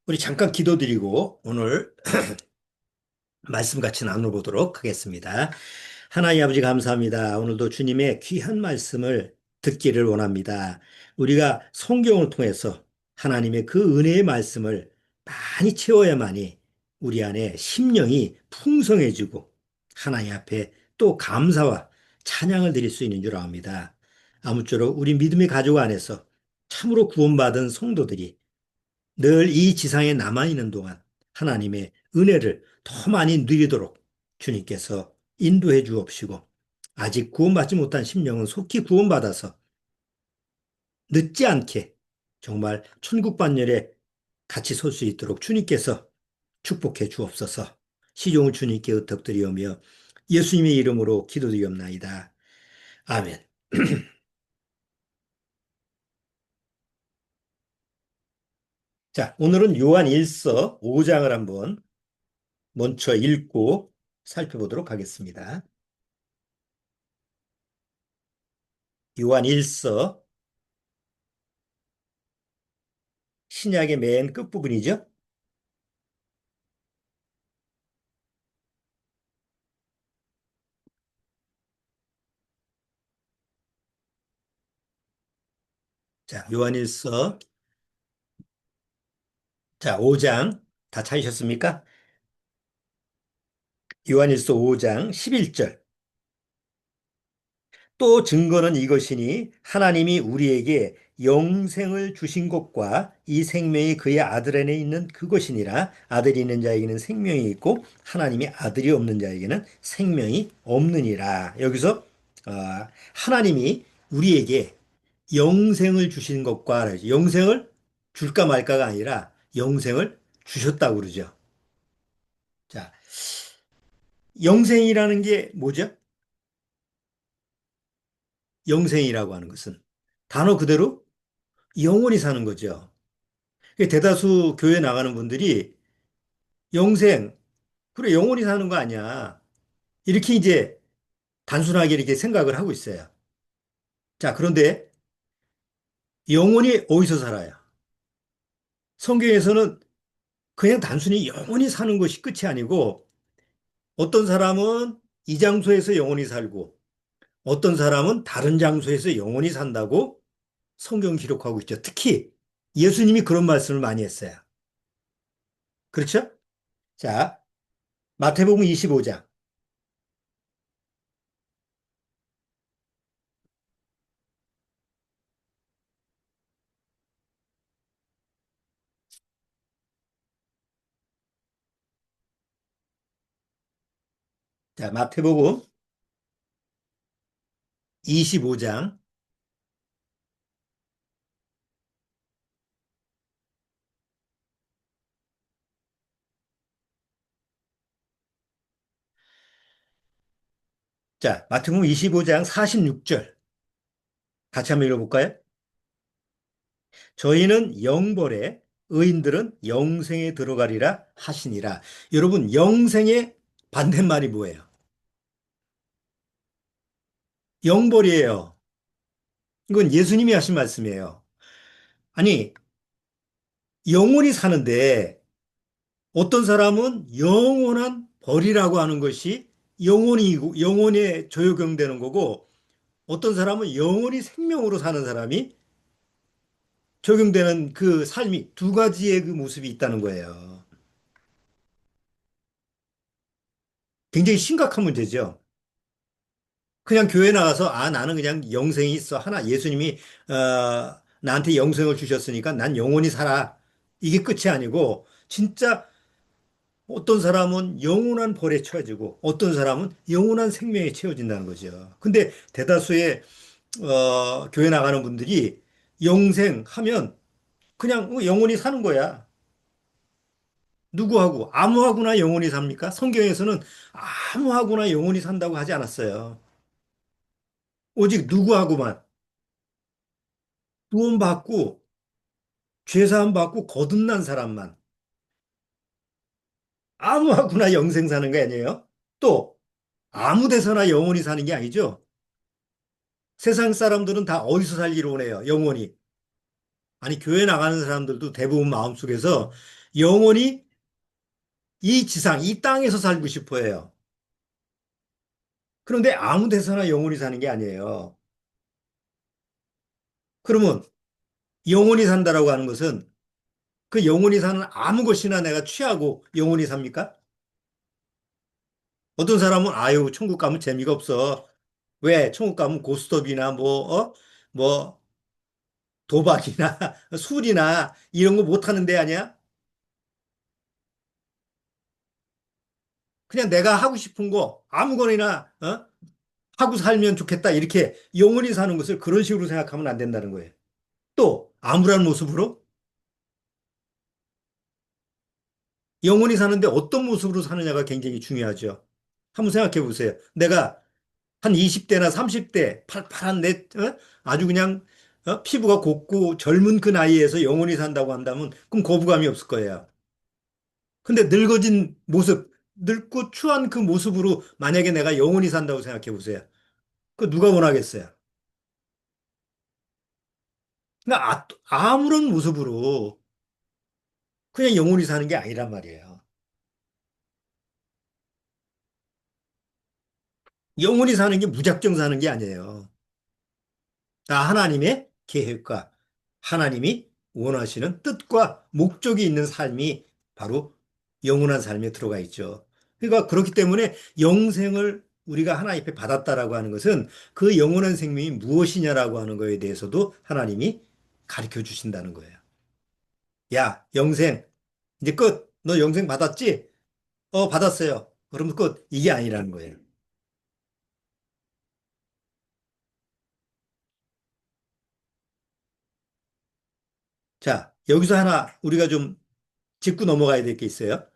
우리 잠깐 기도드리고 오늘 말씀 같이 나눠보도록 하겠습니다. 하나님 아버지 감사합니다. 오늘도 주님의 귀한 말씀을 듣기를 원합니다. 우리가 성경을 통해서 하나님의 그 은혜의 말씀을 많이 채워야만이 우리 안에 심령이 풍성해지고 하나님 앞에 또 감사와 찬양을 드릴 수 있는 줄 압니다. 아무쪼록 우리 믿음의 가족 안에서 참으로 구원받은 성도들이 늘 이 지상에 남아있는 동안 하나님의 은혜를 더 많이 누리도록 주님께서 인도해 주옵시고 아직 구원받지 못한 심령은 속히 구원받아서 늦지 않게 정말 천국 반열에 같이 설 수 있도록 주님께서 축복해 주옵소서. 시종을 주님께 의탁드리오며 예수님의 이름으로 기도드리옵나이다. 아멘. 자, 오늘은 요한 1서 5장을 한번 먼저 읽고 살펴보도록 하겠습니다. 요한 1서 신약의 맨 끝부분이죠. 자, 요한일서 자, 5장 다 찾으셨습니까? 요한일서 5장 11절. 또 증거는 이것이니 하나님이 우리에게 영생을 주신 것과 이 생명이 그의 아들 안에 있는 그것이니라. 아들이 있는 자에게는 생명이 있고 하나님이 아들이 없는 자에게는 생명이 없느니라. 여기서 하나님이 우리에게 영생을 주신 것과 영생을 줄까 말까가 아니라 영생을 주셨다고 그러죠. 자, 영생이라는 게 뭐죠? 영생이라고 하는 것은 단어 그대로 영원히 사는 거죠. 대다수 교회 나가는 분들이 영생, 그래, 영원히 사는 거 아니야. 이렇게 이제 단순하게 이렇게 생각을 하고 있어요. 자, 그런데 영원히 어디서 살아요? 성경에서는 그냥 단순히 영원히 사는 것이 끝이 아니고 어떤 사람은 이 장소에서 영원히 살고 어떤 사람은 다른 장소에서 영원히 산다고 성경 기록하고 있죠. 특히 예수님이 그런 말씀을 많이 했어요. 그렇죠? 자, 마태복음 25장. 자, 마태복음 25장. 자, 마태복음 25장 46절. 같이 한번 읽어볼까요? 저희는 영벌에 의인들은 영생에 들어가리라 하시니라. 여러분, 영생의 반대말이 뭐예요? 영벌이에요. 이건 예수님이 하신 말씀이에요. 아니, 영원히 사는데 어떤 사람은 영원한 벌이라고 하는 것이 영원에 적용되는 거고 어떤 사람은 영원히 생명으로 사는 사람이 적용되는 그 삶이 두 가지의 그 모습이 있다는 거예요. 굉장히 심각한 문제죠. 그냥 교회 나가서 나는 그냥 영생이 있어. 예수님이 나한테 영생을 주셨으니까 난 영원히 살아. 이게 끝이 아니고 진짜 어떤 사람은 영원한 벌에 처해지고 어떤 사람은 영원한 생명에 채워진다는 거죠. 근데 대다수의 교회 나가는 분들이 영생하면 그냥 영원히 사는 거야. 누구하고 아무하고나 영원히 삽니까? 성경에서는 아무하고나 영원히 산다고 하지 않았어요. 오직 누구하고만 구원받고 죄사함 받고 거듭난 사람만 아무하고나 영생 사는 거 아니에요? 또 아무 데서나 영원히 사는 게 아니죠. 세상 사람들은 다 어디서 살기로 원해요? 영원히. 아니, 교회 나가는 사람들도 대부분 마음속에서 영원히 이 지상, 이 땅에서 살고 싶어 해요. 그런데 아무 데서나 영원히 사는 게 아니에요. 그러면 영원히 산다라고 하는 것은 그 영원히 사는 아무 것이나 내가 취하고 영원히 삽니까? 어떤 사람은 아유, 천국 가면 재미가 없어. 왜? 천국 가면 고스톱이나 뭐 도박이나 술이나 이런 거 못 하는 데 아니야? 그냥 내가 하고 싶은 거 아무거나 하고 살면 좋겠다. 이렇게 영원히 사는 것을 그런 식으로 생각하면 안 된다는 거예요. 또 암울한 모습으로 영원히 사는데 어떤 모습으로 사느냐가 굉장히 중요하죠. 한번 생각해 보세요. 내가 한 20대나 30대 팔팔한 아주 그냥 피부가 곱고 젊은 그 나이에서 영원히 산다고 한다면 그럼 거부감이 없을 거예요. 근데 늙어진 모습, 늙고 추한 그 모습으로 만약에 내가 영원히 산다고 생각해 보세요. 그 누가 원하겠어요? 그러니까 아무런 모습으로 그냥 영원히 사는 게 아니란 말이에요. 영원히 사는 게 무작정 사는 게 아니에요. 다 하나님의 계획과 하나님이 원하시는 뜻과 목적이 있는 삶이 바로 영원한 삶에 들어가 있죠. 그러니까 그렇기 때문에 영생을 우리가 하나님 앞에 받았다라고 하는 것은 그 영원한 생명이 무엇이냐라고 하는 거에 대해서도 하나님이 가르쳐 주신다는 거예요. 야, 영생, 이제 끝. 너 영생 받았지? 받았어요. 그러면 끝. 이게 아니라는 거예요. 자, 여기서 하나 우리가 좀 짚고 넘어가야 될 게 있어요.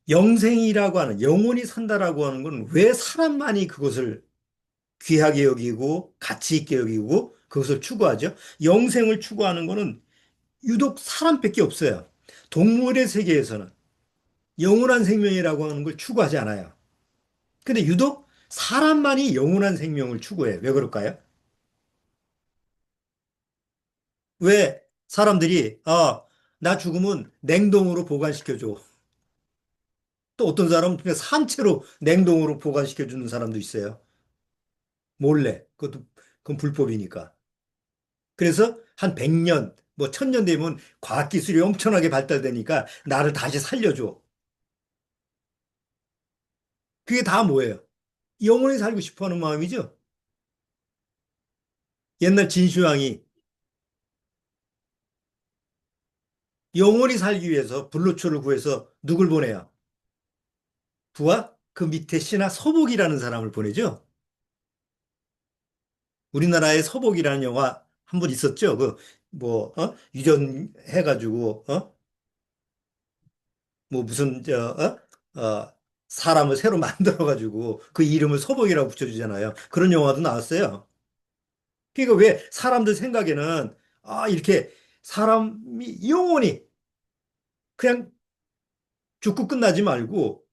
영생이라고 하는, 영원히 산다라고 하는 건 왜 사람만이 그것을 귀하게 여기고 가치 있게 여기고 그것을 추구하죠? 영생을 추구하는 거는 유독 사람밖에 없어요. 동물의 세계에서는 영원한 생명이라고 하는 걸 추구하지 않아요. 근데 유독 사람만이 영원한 생명을 추구해요. 왜 그럴까요? 왜 사람들이, 나 죽으면 냉동으로 보관시켜줘. 또 어떤 사람은 그냥 산채로 냉동으로 보관시켜주는 사람도 있어요. 몰래. 그건 불법이니까. 그래서 한 100년, 뭐 1000년 되면 과학기술이 엄청나게 발달되니까 나를 다시 살려줘. 그게 다 뭐예요? 영원히 살고 싶어 하는 마음이죠. 옛날 진시황이 영원히 살기 위해서 불로초를 구해서 누굴 보내요? 부하? 그 밑에 신하 서복이라는 사람을 보내죠. 우리나라에 서복이라는 영화 한 번 있었죠. 유전해가지고, 뭐 무슨, 사람을 새로 만들어가지고 그 이름을 서복이라고 붙여주잖아요. 그런 영화도 나왔어요. 그러니까 왜 사람들 생각에는, 이렇게 사람이 영원히 그냥 죽고 끝나지 말고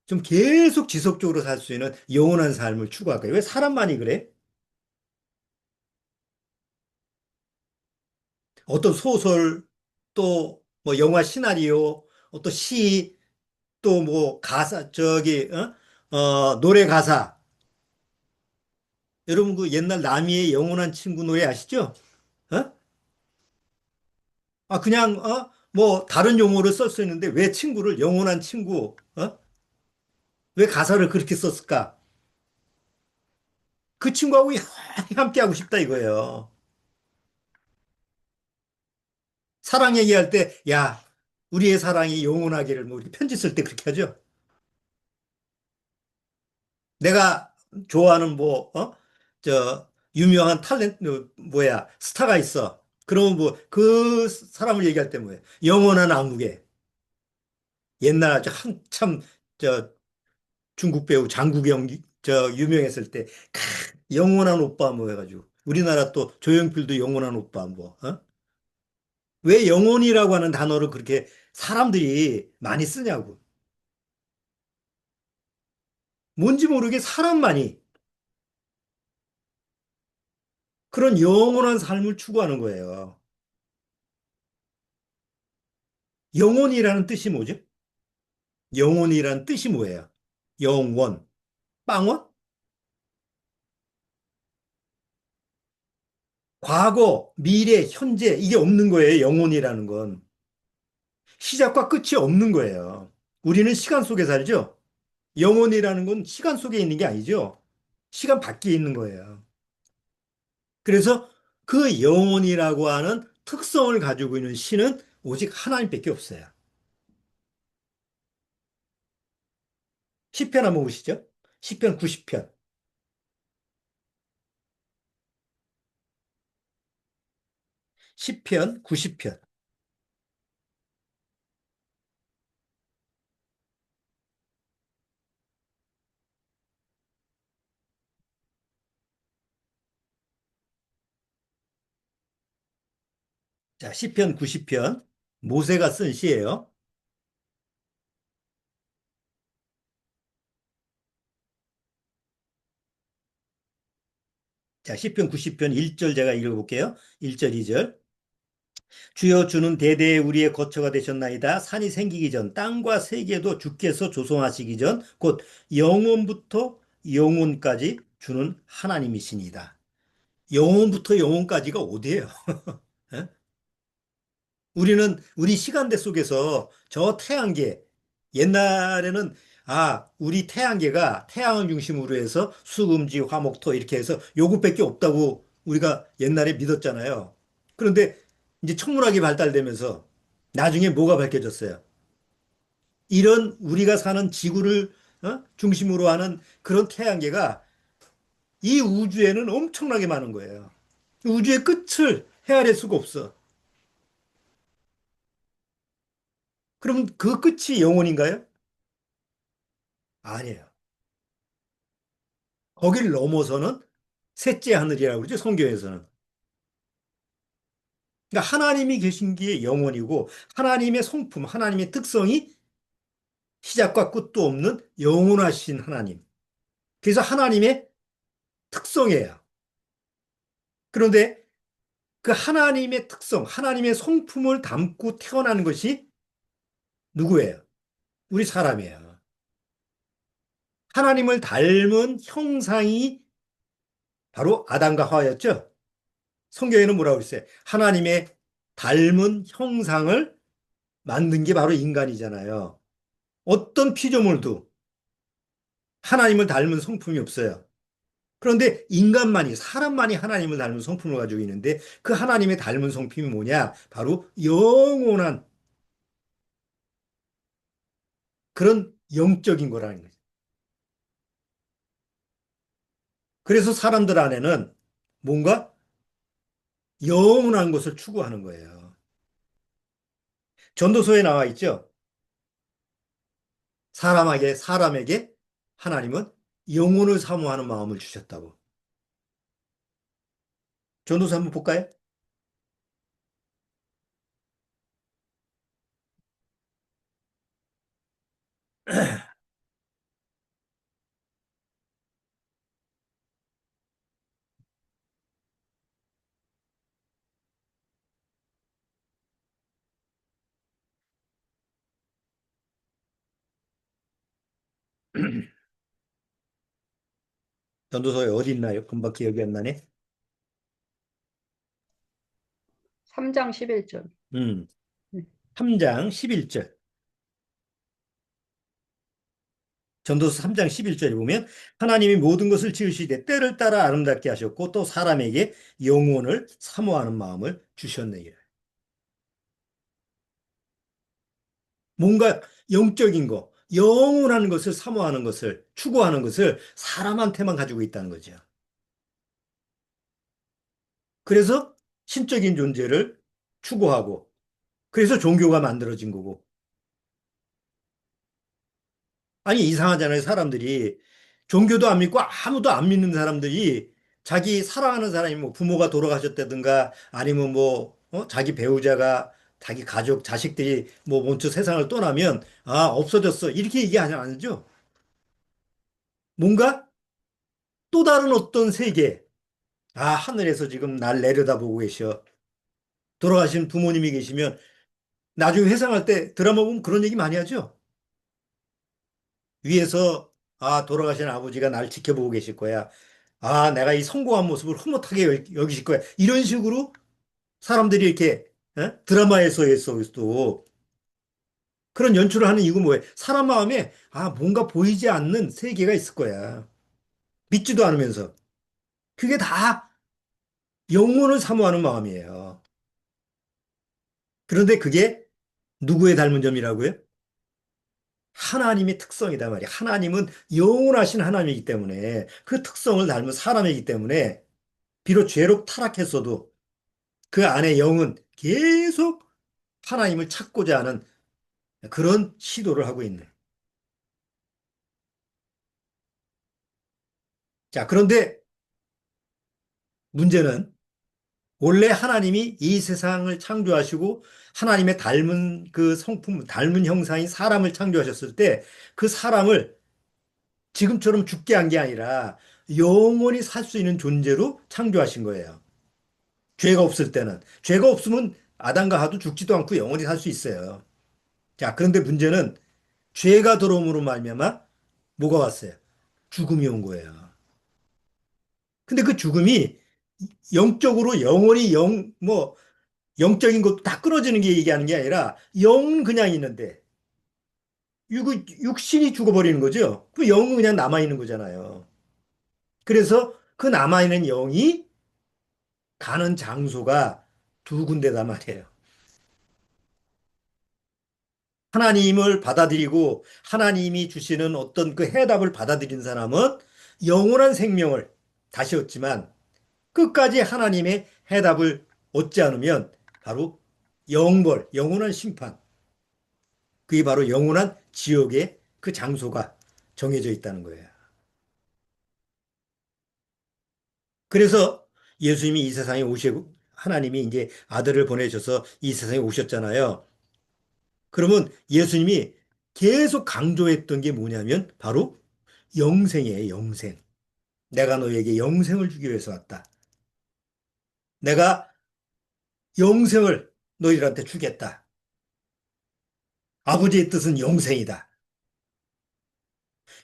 좀 계속 지속적으로 살 수 있는 영원한 삶을 추구할까요? 왜 사람만이 그래? 어떤 소설, 또 뭐 영화 시나리오, 또 시, 또 뭐 가사, 노래 가사. 여러분 그 옛날 나미의 영원한 친구 노래 아시죠? 어? 그냥, 뭐 다른 용어를 쓸 수 있는데 왜 친구를 영원한 친구, 왜 가사를 그렇게 썼을까? 그 친구하고 함께 하고 싶다 이거예요. 사랑 얘기할 때, 야, 우리의 사랑이 영원하기를 뭐 이렇게 편지 쓸 때 그렇게 하죠. 내가 좋아하는 유명한 스타가 있어. 그러면 뭐, 그 사람을 얘기할 때 뭐예요? 영원한 안국에. 옛날 아주 한참, 저, 중국 배우 장국영, 유명했을 때, 영원한 오빠 뭐 해가지고. 우리나라 또 조용필도 영원한 오빠 왜 영혼이라고 하는 단어를 그렇게 사람들이 많이 쓰냐고. 뭔지 모르게 사람만이 그런 영원한 삶을 추구하는 거예요. 영혼이라는 뜻이 뭐죠? 영혼이라는 뜻이 뭐예요? 영원, 빵원? 과거, 미래, 현재, 이게 없는 거예요. 영혼이라는 건. 시작과 끝이 없는 거예요. 우리는 시간 속에 살죠? 영혼이라는 건 시간 속에 있는 게 아니죠. 시간 밖에 있는 거예요. 그래서 그 영혼이라고 하는 특성을 가지고 있는 신은 오직 하나님밖에 없어요. 시편 한번 보시죠. 시편 90편. 시편 90편. 자, 시편 90편. 모세가 쓴 시예요. 자, 시편 90편 1절 제가 읽어볼게요. 1절, 2절. 주여 주는 대대에 우리의 거처가 되셨나이다. 산이 생기기 전 땅과 세계도 주께서 조성하시기 전 곧 영원부터 영원까지 주는 하나님이시니다. 영원부터 영원까지가 어디예요? 예? 우리는 우리 시간대 속에서 저 태양계, 옛날에는 우리 태양계가 태양을 중심으로 해서 수금지, 화목토 이렇게 해서 요것밖에 없다고 우리가 옛날에 믿었잖아요. 그런데 이제 천문학이 발달되면서 나중에 뭐가 밝혀졌어요? 이런 우리가 사는 지구를 중심으로 하는 그런 태양계가 이 우주에는 엄청나게 많은 거예요. 우주의 끝을 헤아릴 수가 없어. 그럼 그 끝이 영원인가요? 아니에요. 거기를 넘어서는 셋째 하늘이라고 그러죠. 성경에서는. 그러니까 하나님이 계신 게 영원이고 하나님의 성품, 하나님의 특성이 시작과 끝도 없는 영원하신 하나님. 그래서 하나님의 특성이에요. 그런데 그 하나님의 특성, 하나님의 성품을 담고 태어난 것이 누구예요? 우리 사람이에요. 하나님을 닮은 형상이 바로 아담과 하와였죠. 성경에는 뭐라고 했어요? 하나님의 닮은 형상을 만든 게 바로 인간이잖아요. 어떤 피조물도 하나님을 닮은 성품이 없어요. 그런데 인간만이, 사람만이 하나님을 닮은 성품을 가지고 있는데 그 하나님의 닮은 성품이 뭐냐? 바로 영원한 그런 영적인 거라는 거죠. 그래서 사람들 안에는 뭔가 영원한 것을 추구하는 거예요. 전도서에 나와 있죠. 사람에게 하나님은 영혼을 사모하는 마음을 주셨다고. 전도서 한번 볼까요? 전도서에 어디 있나요? 금방 기억이 안 나네. 3장 11절. 음, 3장 11절. 전도서 3장 11절에 보면 하나님이 모든 것을 지으시되 때를 따라 아름답게 하셨고 또 사람에게 영혼을 사모하는 마음을 주셨네요. 뭔가 영적인 거, 영원한 것을 사모하는 것을 추구하는 것을 사람한테만 가지고 있다는 거죠. 그래서 신적인 존재를 추구하고 그래서 종교가 만들어진 거고 아니, 이상하잖아요. 사람들이. 종교도 안 믿고 아무도 안 믿는 사람들이 자기 사랑하는 사람이 뭐 부모가 돌아가셨다든가 아니면 뭐, 자기 배우자가 자기 가족, 자식들이 뭐 먼저 세상을 떠나면 없어졌어. 이렇게 얘기하지 않죠. 뭔가 또 다른 어떤 세계, 아, 하늘에서 지금 날 내려다보고 계셔. 돌아가신 부모님이 계시면 나중에 회상할 때 드라마 보면 그런 얘기 많이 하죠. 위에서 아, 돌아가신 아버지가 날 지켜보고 계실 거야. 아, 내가 이 성공한 모습을 흐뭇하게 여기실 거야. 이런 식으로 사람들이 이렇게 드라마에서도 그런 연출을 하는 이유가 뭐예요? 사람 마음에 아, 뭔가 보이지 않는 세계가 있을 거야. 믿지도 않으면서. 그게 다 영혼을 사모하는 마음이에요. 그런데 그게 누구의 닮은 점이라고요? 하나님의 특성이다 말이야. 하나님은 영원하신 하나님이기 때문에 그 특성을 닮은 사람이기 때문에 비록 죄로 타락했어도 그 안에 영은 계속 하나님을 찾고자 하는 그런 시도를 하고 있는. 자, 그런데 문제는 원래 하나님이 이 세상을 창조하시고 하나님의 닮은 그 성품, 닮은 형상인 사람을 창조하셨을 때 그 사람을 지금처럼 죽게 한 게 아니라 영원히 살 수 있는 존재로 창조하신 거예요. 죄가 없을 때는. 죄가 없으면 아담과 하도 죽지도 않고 영원히 살 수 있어요. 자, 그런데 문제는 죄가 들어옴으로 말미암아 뭐가 왔어요? 죽음이 온 거예요. 근데 그 죽음이 영적으로 영원히 영적인 것도 다 끊어지는 게 얘기하는 게 아니라 영은 그냥 있는데 육신이 죽어버리는 거죠. 그 영은 그냥 남아있는 거잖아요. 그래서 그 남아있는 영이 가는 장소가 두 군데다 말이에요. 하나님을 받아들이고 하나님이 주시는 어떤 그 해답을 받아들인 사람은 영원한 생명을 다시 얻지만 끝까지 하나님의 해답을 얻지 않으면 바로 영벌, 영원한 심판, 그게 바로 영원한 지옥의 그 장소가 정해져 있다는 거예요. 그래서 예수님이 이 세상에 오시고 하나님이 이제 아들을 보내셔서 이 세상에 오셨잖아요. 그러면 예수님이 계속 강조했던 게 뭐냐면 바로 영생이에요, 영생. 내가 너에게 영생을 주기 위해서 왔다. 내가 영생을 너희들한테 주겠다. 아버지의 뜻은 영생이다.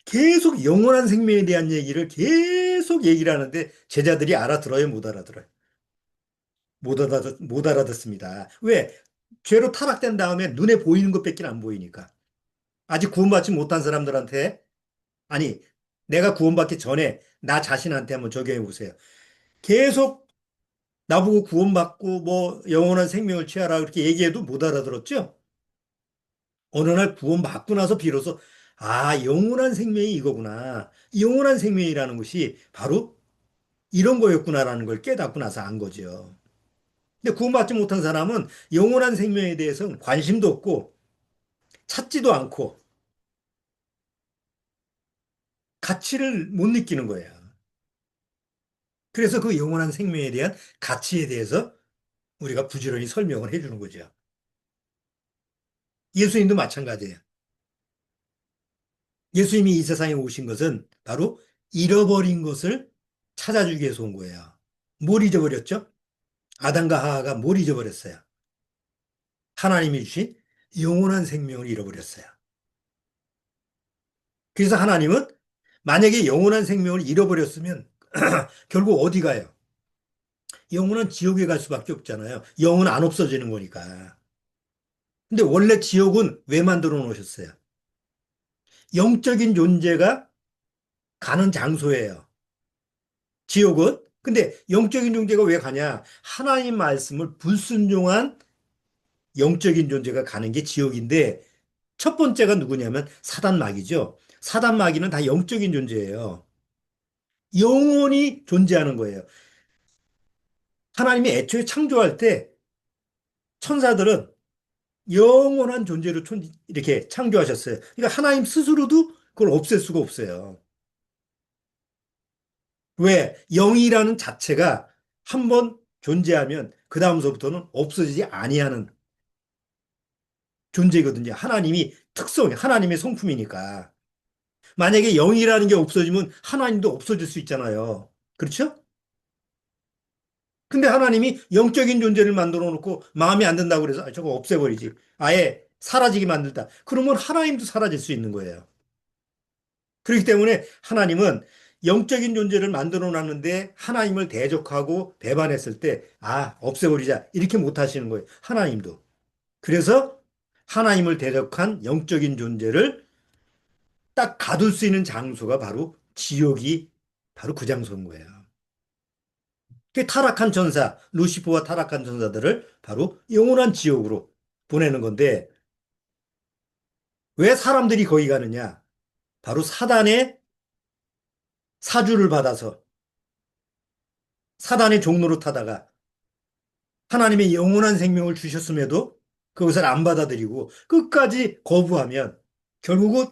계속 영원한 생명에 대한 얘기를 계속 얘기를 하는데 제자들이 알아들어요, 못 알아들어요? 못 알아듣습니다. 왜? 죄로 타락된 다음에 눈에 보이는 것밖에 안 보이니까. 아직 구원받지 못한 사람들한테, 아니, 내가 구원받기 전에 나 자신한테 한번 적용해 보세요. 계속 나보고 구원받고 뭐 영원한 생명을 취하라 그렇게 얘기해도 못 알아들었죠? 어느 날 구원받고 나서 비로소 아, 영원한 생명이 이거구나. 영원한 생명이라는 것이 바로 이런 거였구나라는 걸 깨닫고 나서 안 거죠. 근데 구원받지 못한 사람은 영원한 생명에 대해서는 관심도 없고 찾지도 않고 가치를 못 느끼는 거예요. 그래서 그 영원한 생명에 대한 가치에 대해서 우리가 부지런히 설명을 해주는 거죠. 예수님도 마찬가지예요. 예수님이 이 세상에 오신 것은 바로 잃어버린 것을 찾아주기 위해서 온 거예요. 뭘 잊어버렸죠? 아담과 하와가 뭘 잊어버렸어요? 하나님이 주신 영원한 생명을 잃어버렸어요. 그래서 하나님은 만약에 영원한 생명을 잃어버렸으면 결국 어디 가요? 영혼은 지옥에 갈 수밖에 없잖아요. 영은 안 없어지는 거니까. 근데 원래 지옥은 왜 만들어 놓으셨어요? 영적인 존재가 가는 장소예요. 지옥은. 근데 영적인 존재가 왜 가냐? 하나님 말씀을 불순종한 영적인 존재가 가는 게 지옥인데 첫 번째가 누구냐면 사단 마귀죠. 사단 마귀는 다 영적인 존재예요. 영원히 존재하는 거예요. 하나님이 애초에 창조할 때 천사들은 영원한 존재로 이렇게 창조하셨어요. 그러니까 하나님 스스로도 그걸 없앨 수가 없어요. 왜? 영이라는 자체가 한번 존재하면 그 다음서부터는 없어지지 아니하는 존재거든요. 하나님이 하나님의 성품이니까. 만약에 영이라는 게 없어지면 하나님도 없어질 수 있잖아요. 그렇죠? 근데 하나님이 영적인 존재를 만들어 놓고 마음에 안 든다고 그래서 저거 없애버리지. 아예 사라지게 만들다. 그러면 하나님도 사라질 수 있는 거예요. 그렇기 때문에 하나님은 영적인 존재를 만들어 놨는데 하나님을 대적하고 배반했을 때, 없애버리자. 이렇게 못 하시는 거예요. 하나님도. 그래서 하나님을 대적한 영적인 존재를 딱 가둘 수 있는 장소가 바로 지옥이 바로 그 장소인 거예요. 그 타락한 천사, 루시퍼와 타락한 천사들을 바로 영원한 지옥으로 보내는 건데 왜 사람들이 거기 가느냐? 바로 사단의 사주를 받아서 사단의 종로로 타다가 하나님의 영원한 생명을 주셨음에도 그것을 안 받아들이고 끝까지 거부하면 결국은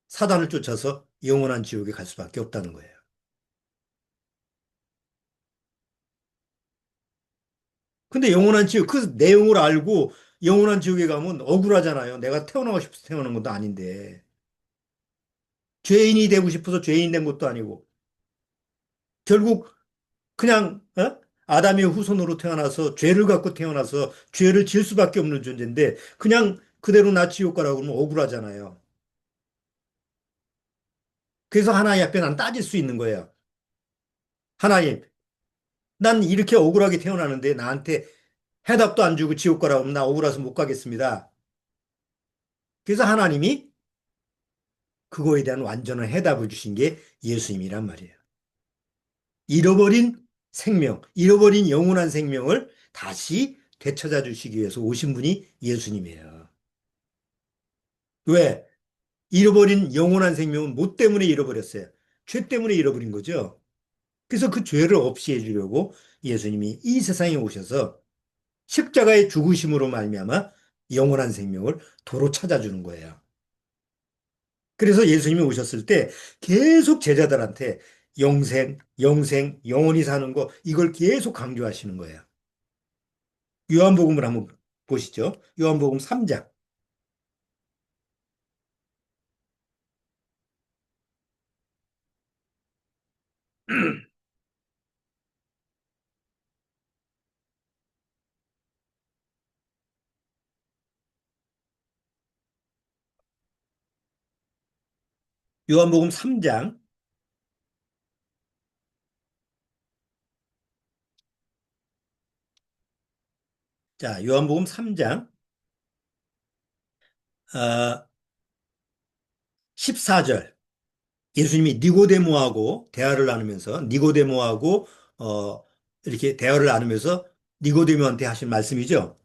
사단을 쫓아서 영원한 지옥에 갈 수밖에 없다는 거예요. 근데 영원한 지옥, 그 내용을 알고 영원한 지옥에 가면 억울하잖아요. 내가 태어나고 싶어서 태어난 것도 아닌데. 죄인이 되고 싶어서 죄인 된 것도 아니고. 결국 그냥, 아담의 후손으로 태어나서 죄를 갖고 태어나서 죄를 지을 수밖에 없는 존재인데 그냥 그대로 나 지옥 가라고 그러면 억울하잖아요. 그래서 하나님 앞에 난 따질 수 있는 거예요. 하나님, 난 이렇게 억울하게 태어나는데 나한테 해답도 안 주고 지옥 가라고 하면 나 억울해서 못 가겠습니다. 그래서 하나님이 그거에 대한 완전한 해답을 주신 게 예수님이란 말이에요. 잃어버린 생명, 잃어버린 영원한 생명을 다시 되찾아 주시기 위해서 오신 분이 예수님이에요. 왜? 잃어버린 영원한 생명은 뭐 때문에 잃어버렸어요? 죄 때문에 잃어버린 거죠. 그래서 그 죄를 없이 해주려고 예수님이 이 세상에 오셔서 십자가의 죽으심으로 말미암아 영원한 생명을 도로 찾아주는 거예요. 그래서 예수님이 오셨을 때 계속 제자들한테 영생, 영생, 영원히 사는 거 이걸 계속 강조하시는 거예요. 요한복음을 한번 보시죠. 요한복음 3장. 요한복음 3장. 자, 요한복음 3장 14절. 예수님이 니고데모하고 대화를 나누면서 니고데모하고 어, 이렇게 대화를 나누면서 니고데모한테 하신 말씀이죠.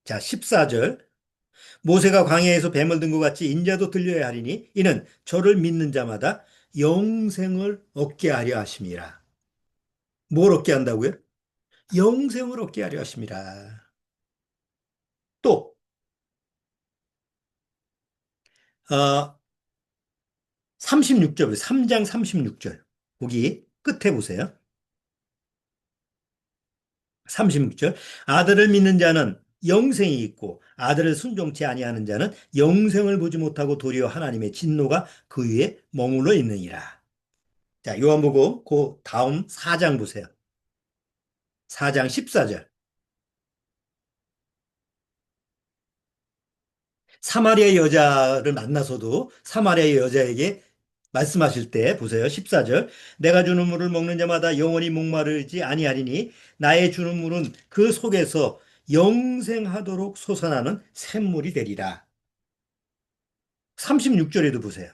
자, 14절. 모세가 광야에서 뱀을 든 것 같이 인자도 들려야 하리니 이는 저를 믿는 자마다 영생을 얻게 하려 하심이라. 뭘 얻게 한다고요? 영생을 얻게 하려 하심이라. 또 36절, 3장 36절. 거기 끝에 보세요. 36절. 아들을 믿는 자는 영생이 있고 아들을 순종치 아니하는 자는 영생을 보지 못하고 도리어 하나님의 진노가 그 위에 머물러 있느니라. 자, 요한복음 그 다음 4장 보세요. 4장 14절. 사마리아 여자를 만나서도 사마리아 여자에게 말씀하실 때 보세요. 14절. 내가 주는 물을 먹는 자마다 영원히 목마르지 아니하리니 나의 주는 물은 그 속에서 영생하도록 솟아나는 샘물이 되리라. 36절에도 보세요.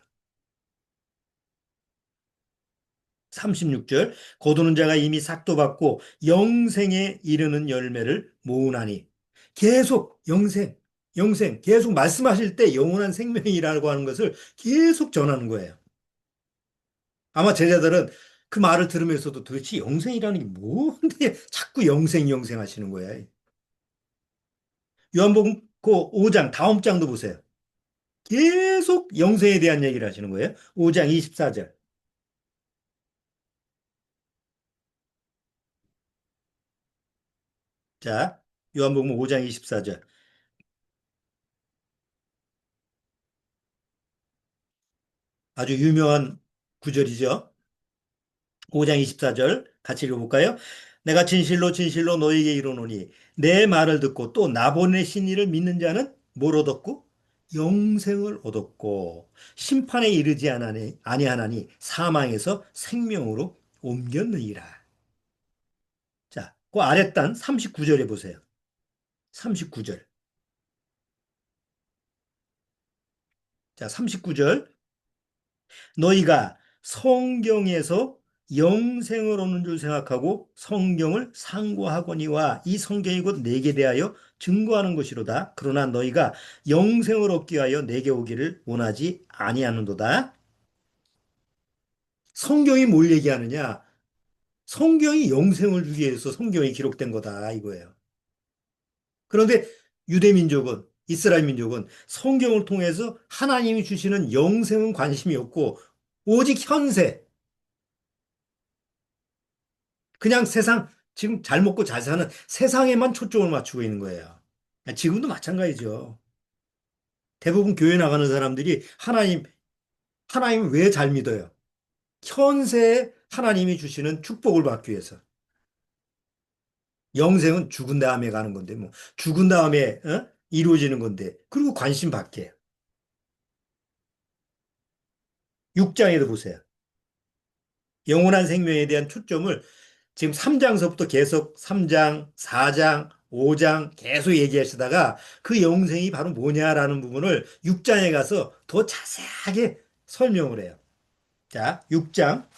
36절. 거두는 자가 이미 삭도 받고 영생에 이르는 열매를 모으나니 계속 영생, 영생 계속 말씀하실 때 영원한 생명이라고 하는 것을 계속 전하는 거예요. 아마 제자들은 그 말을 들으면서도 도대체 영생이라는 게 뭔데 자꾸 영생, 영생 하시는 거예요. 요한복음 그 5장 다음 장도 보세요. 계속 영생에 대한 얘기를 하시는 거예요. 5장 24절. 자, 요한복음 5장 24절. 아주 유명한 구절이죠. 5장 24절 같이 읽어볼까요? 내가 진실로 진실로 너에게 이르노니 내 말을 듣고 또 나보내신 이를 믿는 자는 뭘 얻었고 영생을 얻었고 심판에 이르지 아니하나니 사망에서 생명으로 옮겼느니라. 자, 그 아랫단 39절에 보세요. 39절. 자, 39절. 너희가 성경에서 영생을 얻는 줄 생각하고 성경을 상고하거니와 이 성경이 곧 내게 대하여 증거하는 것이로다. 그러나 너희가 영생을 얻기 위하여 내게 오기를 원하지 아니하는도다. 성경이 뭘 얘기하느냐? 성경이 영생을 주기 위해서 성경이 기록된 거다 이거예요. 그런데 유대 민족은 이스라엘 민족은 성경을 통해서 하나님이 주시는 영생은 관심이 없고 오직 현세 그냥 세상, 지금 잘 먹고 잘 사는 세상에만 초점을 맞추고 있는 거예요. 지금도 마찬가지죠. 대부분 교회 나가는 사람들이 하나님 왜 잘 믿어요? 현세에 하나님이 주시는 축복을 받기 위해서. 영생은 죽은 다음에 가는 건데, 뭐, 죽은 다음에, 이루어지는 건데, 그리고 관심 받게. 6장에도 보세요. 영원한 생명에 대한 초점을 지금 3장서부터 계속 3장, 4장, 5장 계속 얘기하시다가 그 영생이 바로 뭐냐라는 부분을 6장에 가서 더 자세하게 설명을 해요. 자, 6장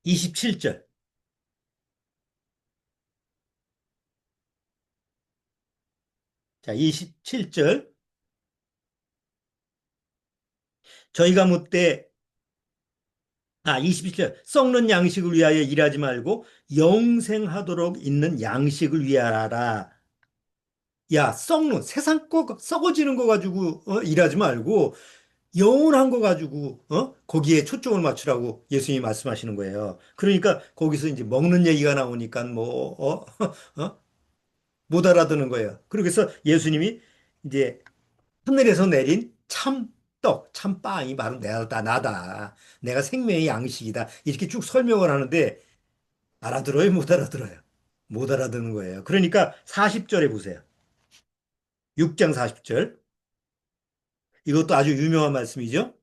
27절. 자, 27절. 저희가 묻되 27절. 썩는 양식을 위하여 일하지 말고 영생하도록 있는 양식을 위하라. 야, 세상 거 썩어지는 거 가지고 일하지 말고 영원한 거 가지고 거기에 초점을 맞추라고 예수님이 말씀하시는 거예요. 그러니까 거기서 이제 먹는 얘기가 나오니까 어? 못 알아듣는 거예요. 그래서 예수님이 이제 하늘에서 내린 참떡, 참빵이 바로 나다. 내가 생명의 양식이다. 이렇게 쭉 설명을 하는데 알아들어요? 못 알아들어요? 못 알아듣는 거예요. 그러니까 40절에 보세요. 6장 40절. 이것도 아주 유명한 말씀이죠.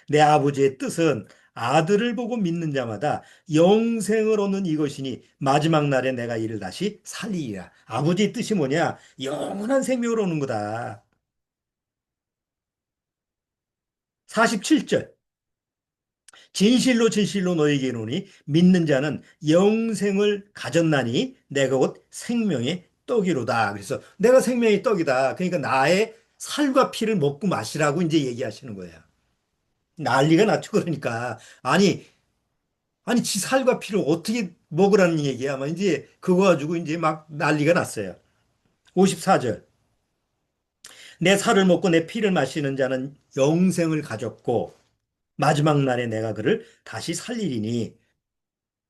내 아버지의 뜻은 아들을 보고 믿는 자마다 영생을 얻는 이것이니 마지막 날에 내가 이를 다시 살리리라. 아버지의 뜻이 뭐냐? 영원한 생명을 얻는 거다. 47절. 진실로 진실로 너에게 이르노니 믿는 자는 영생을 가졌나니 내가 곧 생명의 떡이로다. 그래서 내가 생명의 떡이다. 그러니까 나의 살과 피를 먹고 마시라고 이제 얘기하시는 거예요. 난리가 났죠. 그러니까. 아니, 지 살과 피를 어떻게 먹으라는 얘기야. 막 이제 그거 가지고 이제 막 난리가 났어요. 54절. 내 살을 먹고 내 피를 마시는 자는 영생을 가졌고 마지막 날에 내가 그를 다시 살리리니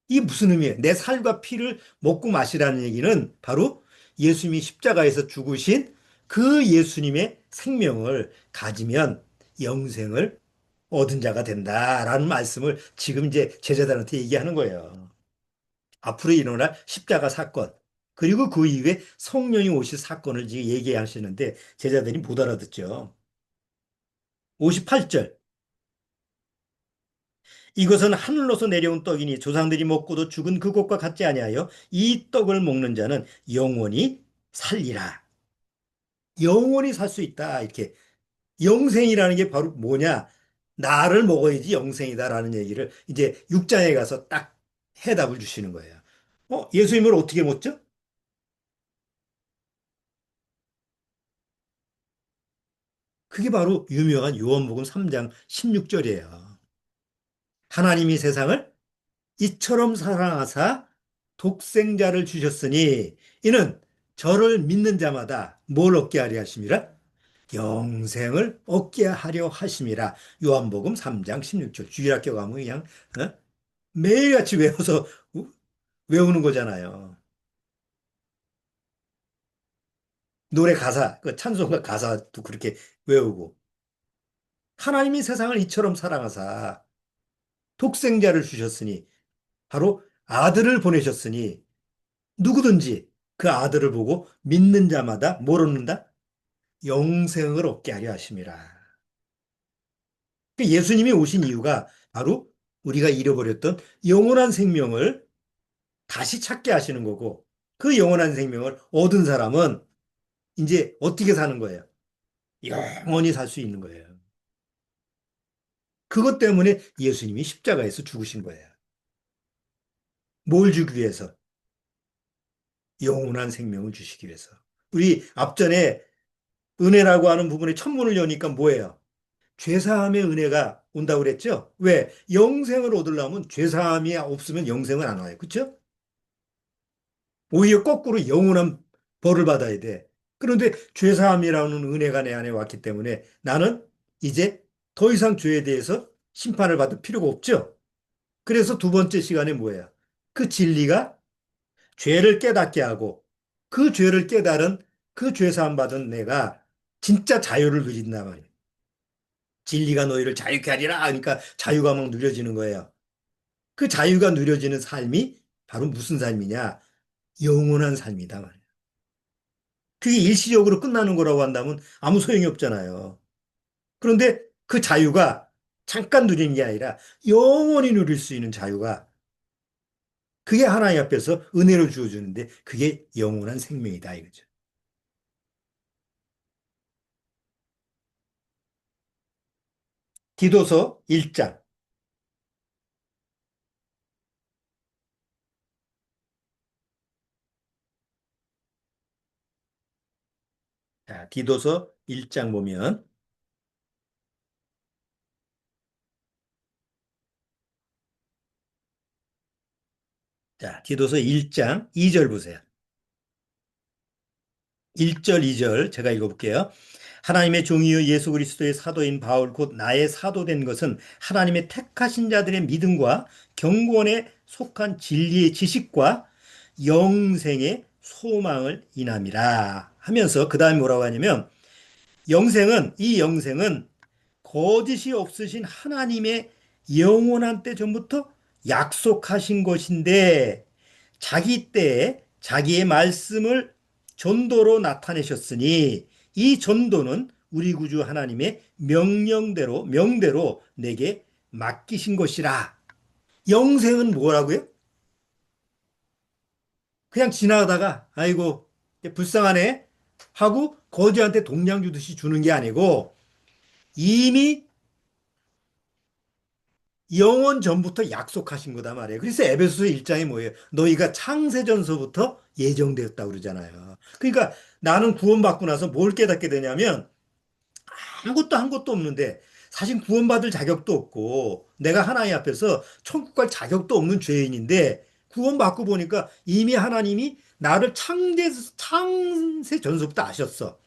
이게 무슨 의미예요? 내 살과 피를 먹고 마시라는 얘기는 바로 예수님이 십자가에서 죽으신 그 예수님의 생명을 가지면 영생을 얻은 자가 된다라는 말씀을 지금 이제 제자들한테 얘기하는 거예요. 앞으로 일어날 십자가 사건, 그리고 그 이후에 성령이 오실 사건을 지금 얘기하시는데 제자들이 못 알아듣죠. 58절. 이것은 하늘로서 내려온 떡이니 조상들이 먹고도 죽은 그것과 같지 아니하여 이 떡을 먹는 자는 영원히 살리라. 영원히 살 수 있다. 이렇게. 영생이라는 게 바로 뭐냐? 나를 먹어야지 영생이다라는 얘기를 이제 6장에 가서 딱 해답을 주시는 거예요. 예수님을 어떻게 먹죠? 그게 바로 유명한 요한복음 3장 16절이에요. 하나님이 세상을 이처럼 사랑하사 독생자를 주셨으니 이는 저를 믿는 자마다 뭘 얻게 하려 하심이라? 영생을 얻게 하려 하심이라. 요한복음 3장 16절. 주일학교 가면 그냥 매일같이 외워서 외우는 거잖아요. 노래 가사, 그 찬송가 가사도 그렇게 외우고 하나님이 세상을 이처럼 사랑하사 독생자를 주셨으니 바로 아들을 보내셨으니 누구든지 그 아들을 보고 믿는 자마다 뭘 얻는다? 영생을 얻게 하려 하심이라. 그 예수님이 오신 이유가 바로 우리가 잃어버렸던 영원한 생명을 다시 찾게 하시는 거고, 그 영원한 생명을 얻은 사람은 이제 어떻게 사는 거예요? 영원히 살 수 있는 거예요. 그것 때문에 예수님이 십자가에서 죽으신 거예요. 뭘 주기 위해서? 영원한 생명을 주시기 위해서. 우리 앞전에 은혜라고 하는 부분에 천문을 여니까 뭐예요? 죄사함의 은혜가 온다고 그랬죠? 왜? 영생을 얻으려면 죄사함이 없으면 영생은 안 와요. 그렇죠? 오히려 거꾸로 영원한 벌을 받아야 돼. 그런데 죄사함이라는 은혜가 내 안에 왔기 때문에 나는 이제 더 이상 죄에 대해서 심판을 받을 필요가 없죠. 그래서 두 번째 시간에 뭐예요? 그 진리가 죄를 깨닫게 하고 그 죄를 깨달은 그 죄사함 받은 내가 진짜 자유를 누린단 말이에요. 진리가 너희를 자유케 하리라 하니까 자유가 막 누려지는 거예요. 그 자유가 누려지는 삶이 바로 무슨 삶이냐? 영원한 삶이다 말이에요. 그게 일시적으로 끝나는 거라고 한다면 아무 소용이 없잖아요. 그런데 그 자유가 잠깐 누리는 게 아니라 영원히 누릴 수 있는 자유가 그게 하나님 앞에서 은혜로 주어주는데 그게 영원한 생명이다 이거죠. 디도서 1장. 자, 디도서 1장 보면 자, 디도서 1장 2절 보세요. 1절, 2절 제가 읽어볼게요. 하나님의 종이요 예수 그리스도의 사도인 바울 곧 나의 사도된 것은 하나님의 택하신 자들의 믿음과 경건에 속한 진리의 지식과 영생의 소망을 인함이라 하면서 그 다음에 뭐라고 하냐면 이 영생은 거짓이 없으신 하나님의 영원한 때 전부터 약속하신 것인데 자기 때에 자기의 말씀을 전도로 나타내셨으니 이 전도는 우리 구주 하나님의 명대로 내게 맡기신 것이라. 영생은 뭐라고요? 그냥 지나가다가 아이고 불쌍하네 하고 거지한테 동냥 주듯이 주는 게 아니고 이미 영원 전부터 약속하신 거다 말이에요. 그래서 에베소서 1장이 뭐예요? 너희가 창세전서부터 예정되었다고 그러잖아요. 그러니까 나는 구원받고 나서 뭘 깨닫게 되냐면 아무것도 한 것도 없는데 사실 구원받을 자격도 없고 내가 하나님 앞에서 천국 갈 자격도 없는 죄인인데 구원받고 보니까 이미 하나님이 나를 창세 전서부터 아셨어.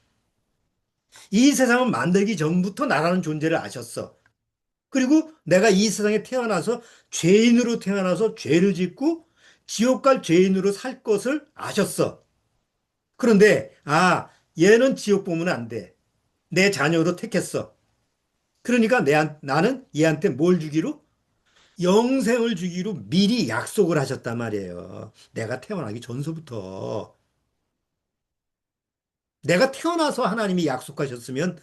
이 세상을 만들기 전부터 나라는 존재를 아셨어. 그리고 내가 이 세상에 태어나서 죄인으로 태어나서 죄를 짓고 지옥 갈 죄인으로 살 것을 아셨어. 그런데 얘는 지옥 보면 안 돼. 내 자녀로 택했어. 그러니까 나는 얘한테 뭘 주기로? 영생을 주기로 미리 약속을 하셨단 말이에요. 내가 태어나기 전서부터. 내가 태어나서 하나님이 약속하셨으면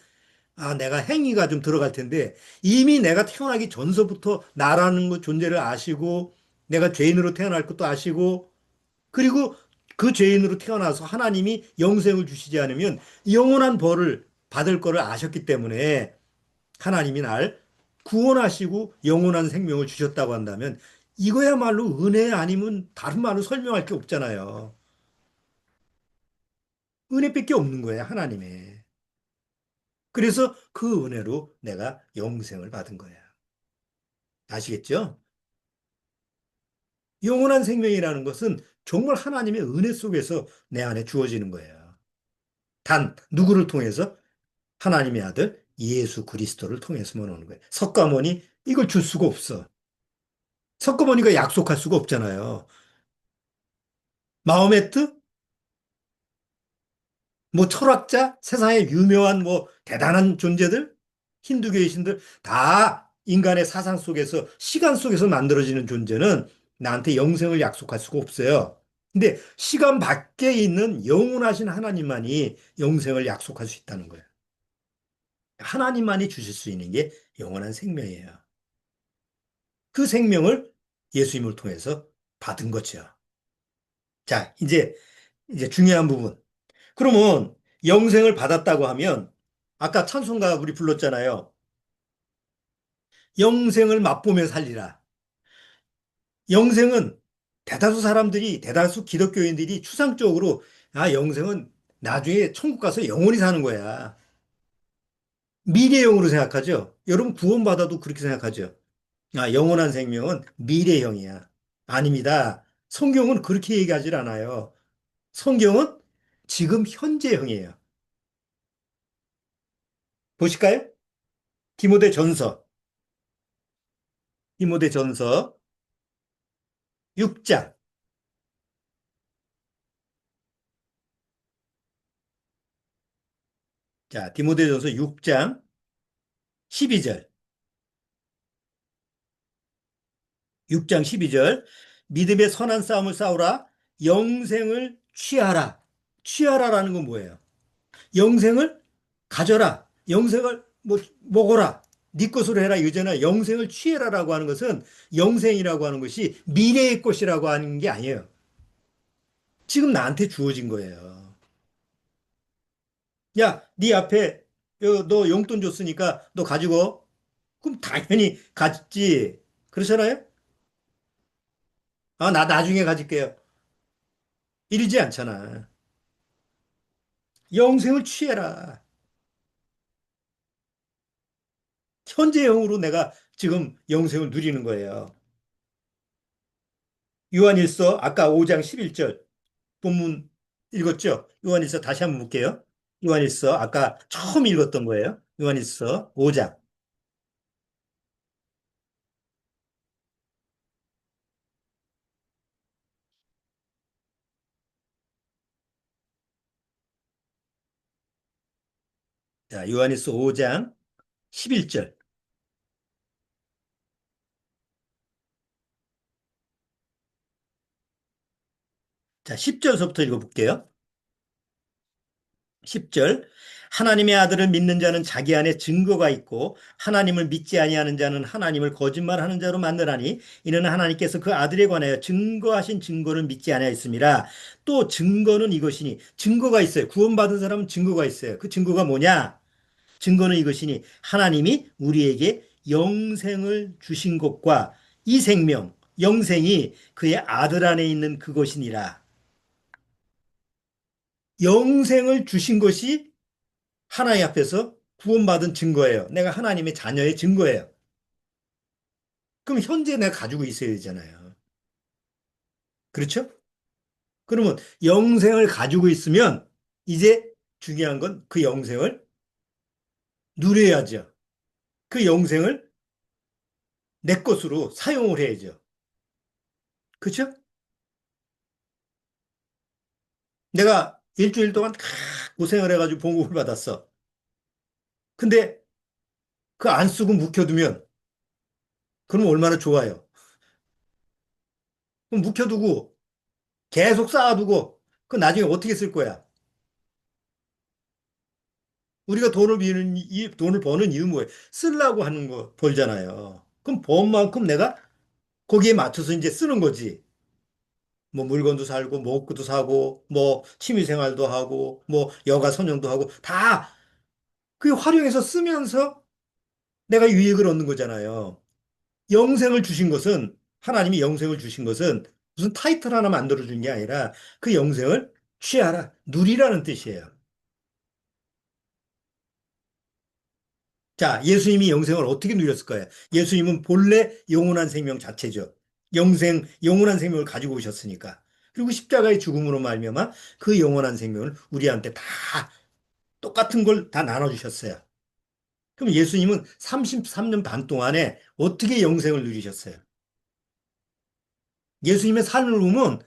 내가 행위가 좀 들어갈 텐데 이미 내가 태어나기 전서부터 나라는 것 존재를 아시고 내가 죄인으로 태어날 것도 아시고 그리고 그 죄인으로 태어나서 하나님이 영생을 주시지 않으면 영원한 벌을 받을 거를 아셨기 때문에 하나님이 날 구원하시고 영원한 생명을 주셨다고 한다면 이거야말로 은혜 아니면 다른 말로 설명할 게 없잖아요. 은혜밖에 없는 거예요, 하나님의. 그래서 그 은혜로 내가 영생을 받은 거야. 아시겠죠? 영원한 생명이라는 것은 정말 하나님의 은혜 속에서 내 안에 주어지는 거예요. 단, 누구를 통해서? 하나님의 아들 예수 그리스도를 통해서만 오는 거예요. 석가모니 이걸 줄 수가 없어. 석가모니가 약속할 수가 없잖아요. 마호메트? 뭐 철학자? 세상에 유명한 뭐 대단한 존재들? 힌두교의 신들? 다 인간의 사상 속에서, 시간 속에서 만들어지는 존재는 나한테 영생을 약속할 수가 없어요. 근데 시간 밖에 있는 영원하신 하나님만이 영생을 약속할 수 있다는 거예요. 하나님만이 주실 수 있는 게 영원한 생명이에요. 그 생명을 예수님을 통해서 받은 거죠. 자, 이제 중요한 부분. 그러면 영생을 받았다고 하면 아까 찬송가 우리 불렀잖아요. 영생을 맛보며 살리라. 영생은 대다수 기독교인들이 추상적으로 영생은 나중에 천국 가서 영원히 사는 거야. 미래형으로 생각하죠. 여러분 구원받아도 그렇게 생각하죠. 영원한 생명은 미래형이야. 아닙니다. 성경은 그렇게 얘기하지 않아요. 성경은 지금 현재형이에요. 보실까요? 디모데 전서, 디모데 전서 6장. 자, 디모데 전서 6장 12절. 6장 12절. 믿음의 선한 싸움을 싸우라. 영생을 취하라. 취하라라는 건 뭐예요? 영생을 가져라. 영생을 먹어라. 네 것으로 해라. 이거잖아. 영생을 취해라라고 하는 것은 영생이라고 하는 것이 미래의 것이라고 하는 게 아니에요. 지금 나한테 주어진 거예요. 야, 네 앞에 너 용돈 줬으니까 너 가지고 그럼 당연히 가졌지. 그렇잖아요? 나 나중에 가질게요. 이러지 않잖아. 영생을 취해라. 현재형으로 내가 지금 영생을 누리는 거예요. 요한일서 아까 5장 11절 본문 읽었죠? 요한일서 다시 한번 볼게요. 요한일서 아까 처음 읽었던 거예요. 요한일서 5장. 자, 요한일서 5장 11절. 자, 10절서부터 읽어볼게요. 10절. 하나님의 아들을 믿는 자는 자기 안에 증거가 있고 하나님을 믿지 아니하는 자는 하나님을 거짓말하는 자로 만드나니 이는 하나님께서 그 아들에 관하여 증거하신 증거를 믿지 아니하였습니다. 또 증거는 이것이니 증거가 있어요. 구원받은 사람은 증거가 있어요. 그 증거가 뭐냐? 증거는 이것이니 하나님이 우리에게 영생을 주신 것과 이 생명, 영생이 그의 아들 안에 있는 그것이니라. 영생을 주신 것이 하나님 앞에서 구원받은 증거예요. 내가 하나님의 자녀의 증거예요. 그럼 현재 내가 가지고 있어야 되잖아요. 그렇죠? 그러면 영생을 가지고 있으면 이제 중요한 건 그 영생을 누려야죠. 그 영생을 내 것으로 사용을 해야죠. 그렇죠? 내가 일주일 동안 고생을 해가지고 봉급을 받았어. 근데 그 안 쓰고 묵혀두면 그럼 얼마나 좋아요. 그럼 묵혀두고 계속 쌓아두고 그 나중에 어떻게 쓸 거야? 우리가 돈을 버는 이유 뭐예요? 쓰려고 하는 거 벌잖아요. 그럼 번 만큼 내가 거기에 맞춰서 이제 쓰는 거지. 뭐 물건도 살고, 뭐 옷도 사고, 뭐 취미 생활도 하고, 뭐 여가 선정도 하고, 다 그 활용해서 쓰면서 내가 유익을 얻는 거잖아요. 영생을 주신 것은, 하나님이 영생을 주신 것은 무슨 타이틀 하나 만들어준 게 아니라 그 영생을 취하라, 누리라는 뜻이에요. 자, 예수님이 영생을 어떻게 누렸을까요? 예수님은 본래 영원한 생명 자체죠. 영원한 생명을 가지고 오셨으니까. 그리고 십자가의 죽음으로 말미암아 그 영원한 생명을 우리한테 다 똑같은 걸 다 나눠주셨어요. 그럼 예수님은 33년 반 동안에 어떻게 영생을 누리셨어요? 예수님의 삶을 보면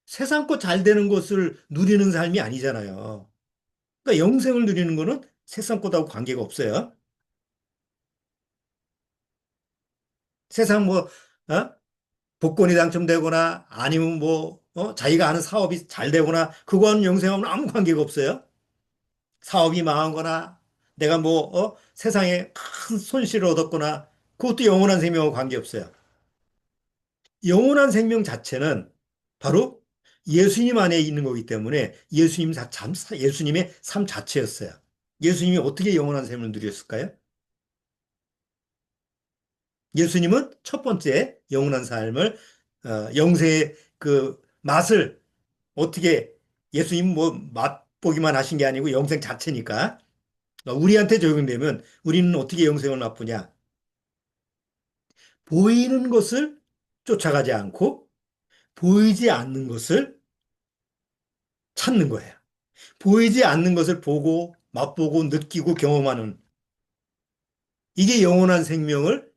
세상 것 잘 되는 것을 누리는 삶이 아니잖아요. 그러니까 영생을 누리는 거는 세상 것하고 관계가 없어요. 세상 뭐, 어? 복권이 당첨되거나 아니면 뭐, 자기가 하는 사업이 잘 되거나 그거와는 영생하고는 아무 관계가 없어요. 사업이 망하거나 내가 뭐, 세상에 큰 손실을 얻었거나 그것도 영원한 생명하고 관계없어요. 영원한 생명 자체는 바로 예수님 안에 있는 거기 때문에 예수님의 삶 자체였어요. 예수님이 어떻게 영원한 생명을 누렸을까요? 예수님은 첫 번째 영원한 삶을, 영생의 그 맛을 어떻게 예수님 뭐 맛보기만 하신 게 아니고 영생 자체니까 우리한테 적용되면 우리는 어떻게 영생을 맛보냐? 보이는 것을 쫓아가지 않고 보이지 않는 것을 찾는 거예요. 보이지 않는 것을 보고 맛보고 느끼고 경험하는 이게 영원한 생명을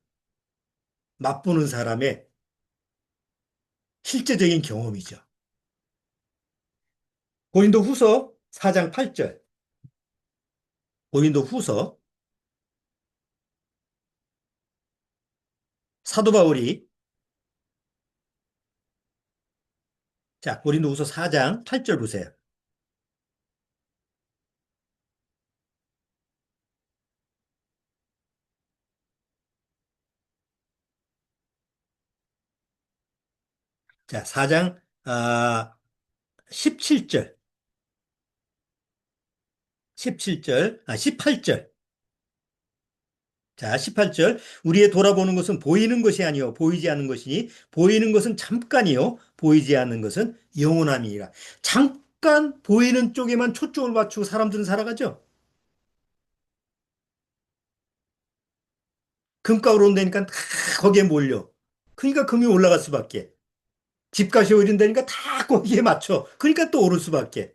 맛보는 사람의 실제적인 경험이죠. 고린도 후서 4장 8절. 고린도 후서 사도 바울이 자, 고린도 후서 4장 8절 보세요. 자, 4장 17절. 17절. 18절. 자, 18절. 우리의 돌아보는 것은 보이는 것이 아니요 보이지 않는 것이니 보이는 것은 잠깐이요 보이지 않는 것은 영원함이니라. 잠깐 보이는 쪽에만 초점을 맞추고 사람들은 살아가죠. 금값 오른다니까 다 거기에 몰려. 그러니까 금이 올라갈 수밖에. 집값이 오른다니까 다 거기에 맞춰. 그러니까 또 오를 수밖에.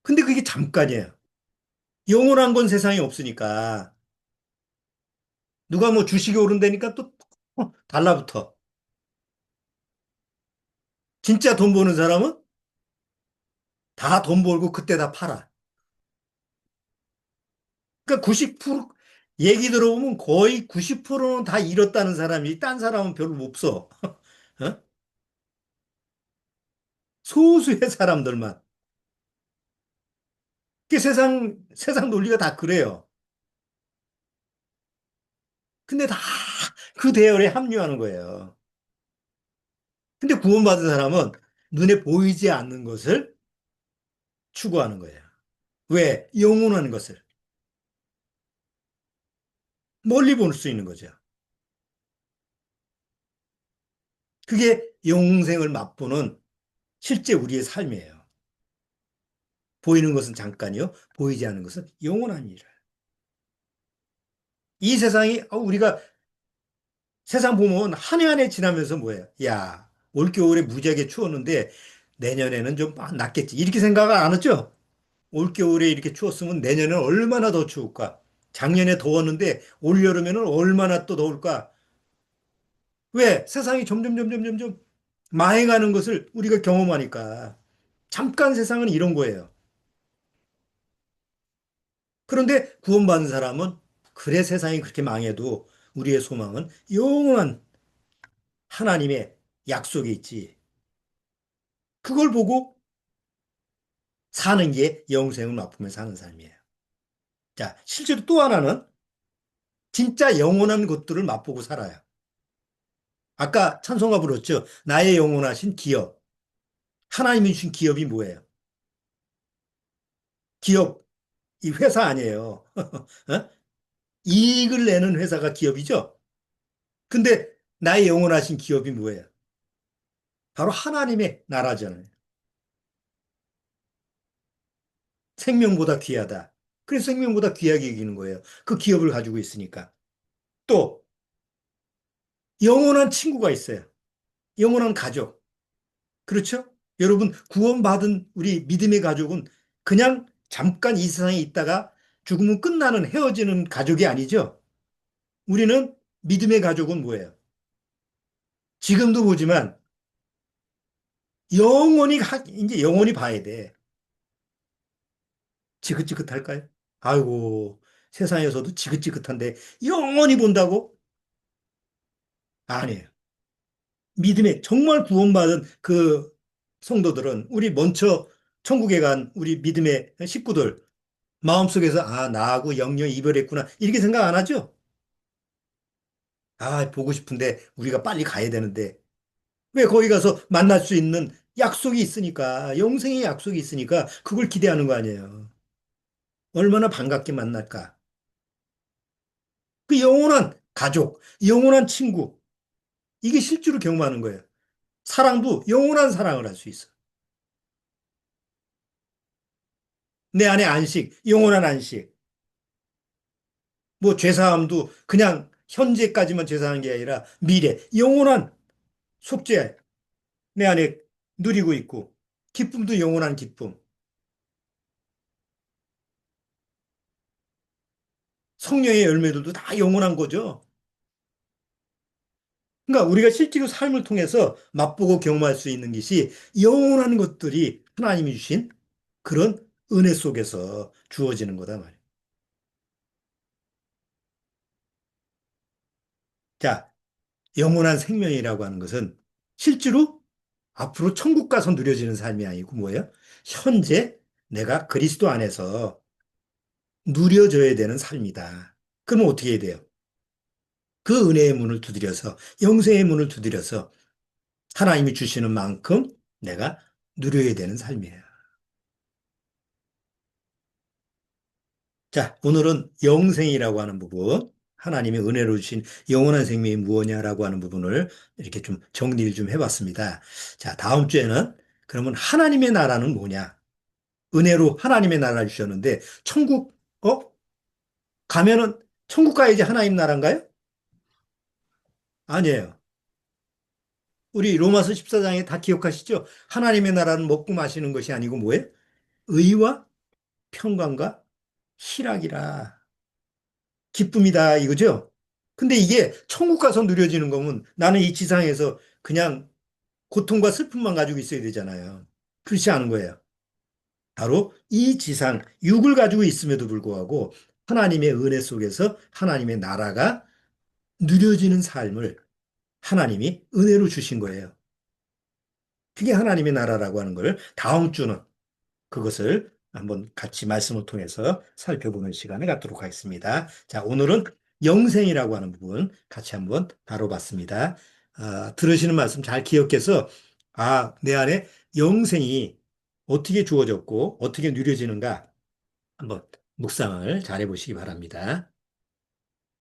근데 그게 잠깐이에요. 영원한 건 세상에 없으니까. 누가 뭐 주식이 오른다니까 또 달라붙어. 진짜 돈 버는 사람은 다 돈 벌고 그때 다 팔아. 그러니까 90% 얘기 들어보면 거의 90%는 다 잃었다는 사람이 딴 사람은 별로 없어. 어? 소수의 사람들만. 그 세상 논리가 다 그래요. 근데 다 그 대열에 합류하는 거예요. 근데 구원받은 사람은 눈에 보이지 않는 것을 추구하는 거예요. 왜? 영원한 것을 멀리 볼 수 있는 거죠. 그게 영생을 맛보는 실제 우리의 삶이에요. 보이는 것은 잠깐이요. 보이지 않는 것은 영원한 일이에요. 이 세상이 우리가 세상 보면 한 해 한 해 지나면서 뭐예요? 야, 올겨울에 무지하게 추웠는데 내년에는 좀 낫겠지. 이렇게 생각 안 했죠? 올겨울에 이렇게 추웠으면 내년에는 얼마나 더 추울까? 작년에 더웠는데 올여름에는 얼마나 또 더울까? 왜? 세상이 점점 망해가는 것을 우리가 경험하니까. 잠깐 세상은 이런 거예요. 그런데 구원받은 사람은 그래 세상이 그렇게 망해도 우리의 소망은 영원한 하나님의 약속이 있지. 그걸 보고 사는 게 영생을 맛보며 사는 삶이에요. 자, 실제로 또 하나는 진짜 영원한 것들을 맛보고 살아요. 아까 찬송가 불렀죠. 나의 영원하신 기업. 하나님이 주신 기업이 뭐예요? 기업, 이 회사 아니에요. 어? 이익을 내는 회사가 기업이죠. 근데 나의 영원하신 기업이 뭐예요? 바로 하나님의 나라잖아요. 생명보다 귀하다. 그래서 생명보다 귀하게 여기는 거예요. 그 기업을 가지고 있으니까. 또 영원한 친구가 있어요. 영원한 가족. 그렇죠? 여러분, 구원받은 우리 믿음의 가족은 그냥 잠깐 이 세상에 있다가 죽으면 끝나는 헤어지는 가족이 아니죠. 우리는 믿음의 가족은 뭐예요? 지금도 보지만 이제 영원히 봐야 돼. 지긋지긋할까요? 아이고, 세상에서도 지긋지긋한데 영원히 본다고? 아니에요. 믿음에 정말 구원받은 그 성도들은 우리 먼저 천국에 간 우리 믿음의 식구들 마음속에서 아, 나하고 영영이 이별했구나. 이렇게 생각 안 하죠? 아, 보고 싶은데 우리가 빨리 가야 되는데. 왜 거기 가서 만날 수 있는 약속이 있으니까, 영생의 약속이 있으니까 그걸 기대하는 거 아니에요. 얼마나 반갑게 만날까. 그 영원한 가족, 영원한 친구, 이게 실제로 경험하는 거예요. 사랑도 영원한 사랑을 할 수 있어. 내 안에 안식, 영원한 안식. 뭐 죄사함도 그냥 현재까지만 죄사하는 게 아니라 미래, 영원한 속죄 내 안에 누리고 있고, 기쁨도 영원한 기쁨. 성령의 열매들도 다 영원한 거죠. 그러니까 우리가 실제로 삶을 통해서 맛보고 경험할 수 있는 것이 영원한 것들이 하나님이 주신 그런 은혜 속에서 주어지는 거다 말이에요. 자, 영원한 생명이라고 하는 것은 실제로 앞으로 천국 가서 누려지는 삶이 아니고 뭐예요? 현재 내가 그리스도 안에서 누려져야 되는 삶이다. 그러면 어떻게 해야 돼요? 그 은혜의 문을 두드려서 영생의 문을 두드려서 하나님이 주시는 만큼 내가 누려야 되는 삶이에요. 자, 오늘은 영생이라고 하는 부분, 하나님의 은혜로 주신 영원한 생명이 무엇냐라고 하는 부분을 이렇게 좀 정리를 좀 해봤습니다. 자, 다음 주에는 그러면 하나님의 나라는 뭐냐? 은혜로 하나님의 나라를 주셨는데 천국 가면은 천국 가야지 하나님 나라인가요? 아니에요. 우리 로마서 14장에 다 기억하시죠? 하나님의 나라는 먹고 마시는 것이 아니고 뭐예요? 의와 평강과 희락이라 기쁨이다 이거죠? 근데 이게 천국 가서 누려지는 거면 나는 이 지상에서 그냥 고통과 슬픔만 가지고 있어야 되잖아요. 그렇지 않은 거예요. 바로 이 지상 육을 가지고 있음에도 불구하고 하나님의 은혜 속에서 하나님의 나라가 누려지는 삶을 하나님이 은혜로 주신 거예요. 그게 하나님의 나라라고 하는 걸 다음 주는 그것을 한번 같이 말씀을 통해서 살펴보는 시간을 갖도록 하겠습니다. 자, 오늘은 영생이라고 하는 부분 같이 한번 다뤄봤습니다. 들으시는 말씀 잘 기억해서 내 안에 영생이 어떻게 주어졌고 어떻게 누려지는가 한번 묵상을 잘 해보시기 바랍니다.